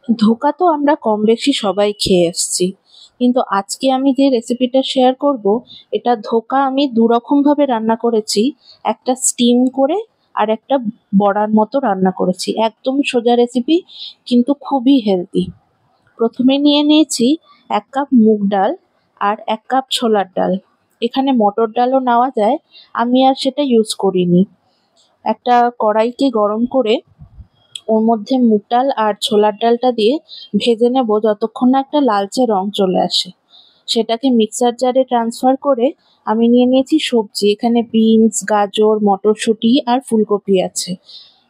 ধোকা তো আমরা কম বেশি সবাই খেয়ে এসছি, কিন্তু আজকে আমি যে রেসিপিটা শেয়ার করব, এটা ধোকা আমি দুরকম ভাবে রান্না করেছি। একটা স্টিম করে আর একটা বড়ার মতো রান্না করেছি। একদম সোজা রেসিপি, কিন্তু খুবই হেলদি। প্রথমে নিয়ে নিয়েছি ১ কাপ মুগ ডাল আর ১ কাপ ছোলার ডাল। এখানে মটর ডালও নেওয়া যায়, আমি আর সেটা ইউজ করিনি। একটা কড়াইকে গরম করে ওর মধ্যে মুগ ডাল আর ছোলার ডালটা দিয়ে ভেজে নেব যতক্ষণ না একটা লালচে রং চলে আসে। সেটাকে মিক্সার জারে ট্রান্সফার করে আমি নিয়ে নিয়েছি সবজি। এখানে বিনস, গাজর, মটরশুঁটি আর ফুলকপি আছে।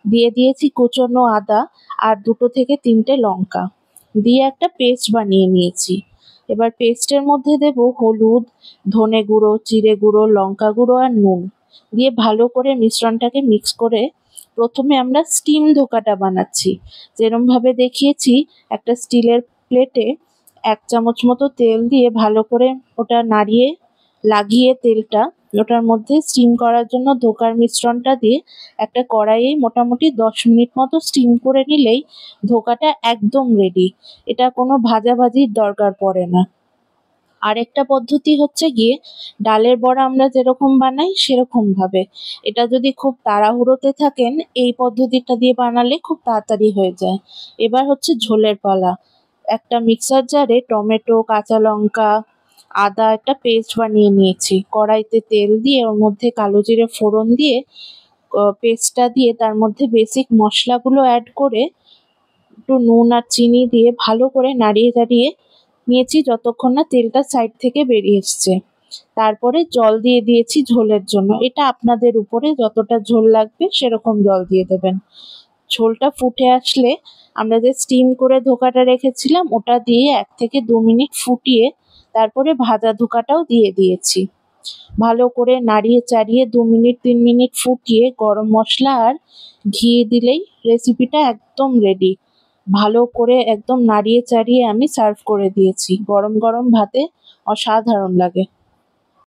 দিয়ে দিয়েছি কুচনো আদা আর ২ থেকে ৩টে লঙ্কা। দিয়ে একটা পেস্ট বানিয়ে নিয়েছি। এবার পেস্টের মধ্যে দেব হলুদ, ধনে গুঁড়ো, জিরে গুঁড়ো, লঙ্কা গুঁড়ো আর নুন। দিয়ে ভালো করে মিশ্রণটাকে মিক্স করে প্রথমে আমরা স্টিম ধোকাটা বানাচ্ছি। যেরমভাবে দেখিয়েছি, একটা স্টিলের প্লেটে ১ চামচ মতো তেল দিয়ে ভালো করে ওটা নাড়িয়ে লাগিয়ে তেলটা ওটার মধ্যে স্টিম করার জন্য ধোকার মিশ্রণটা দিয়ে একটা কড়াইয়ে মোটামুটি ১০ মিনিট মতো স্টিম করে নিলেই ধোকাটা একদম রেডি। এটা কোনো ভাজাভাজির দরকার পড়ে না। আরেকটা পদ্ধতি হচ্ছে গিয়ে ডালের বড়া আমরা যেরকম বানাই সেরকম ভাবে। এটা যদি খুব তাড়াহুড়োতে থাকেন, এই পদ্ধতিটা দিয়ে বানালে খুব তাড়াতাড়ি হয়ে যায়। এবার হচ্ছে ঝোলের পালা। একটা মিক্সার জারে টমেটো, কাঁচা লঙ্কা, আদা একটা পেস্ট বানিয়ে নিয়েছি। কড়াইতে তেল দিয়ে ওর মধ্যে কালো জিরে ফোড়ন দিয়ে পেস্টটা দিয়ে তার মধ্যে বেসিক মশলাগুলো অ্যাড করে একটু নুন আর চিনি দিয়ে ভালো করে নাড়িয়ে চাড়িয়ে নিয়েছি যতক্ষণ না তেলটা সাইড থেকে বেরিয়ে এসছে। তারপরে জল দিয়ে দিয়েছি ঝোলের জন্য। এটা আপনাদের উপরে, যতটা ঝোল লাগবে সেরকম জল দিয়ে দেবেন। ঝোলটা ফুটে আসলে আমরা যে স্টিম করে ধোকাটা রেখেছিলাম ওটা দিয়ে ১ থেকে ২ মিনিট ফুটিয়ে তারপরে ভাজা ধোকাটাও দিয়ে দিয়েছি। ভালো করে নাড়িয়ে চাড়িয়ে ২ মিনিট ৩ মিনিট ফুটিয়ে গরম মশলা আর ঘি দিলেই রেসিপিটা একদম রেডি। ভালো করে একদম নাড়িয়ে চাড়িয়ে আমি সার্ভ করে দিয়েছি। গরম গরম ভাতে অসাধারণ লাগে।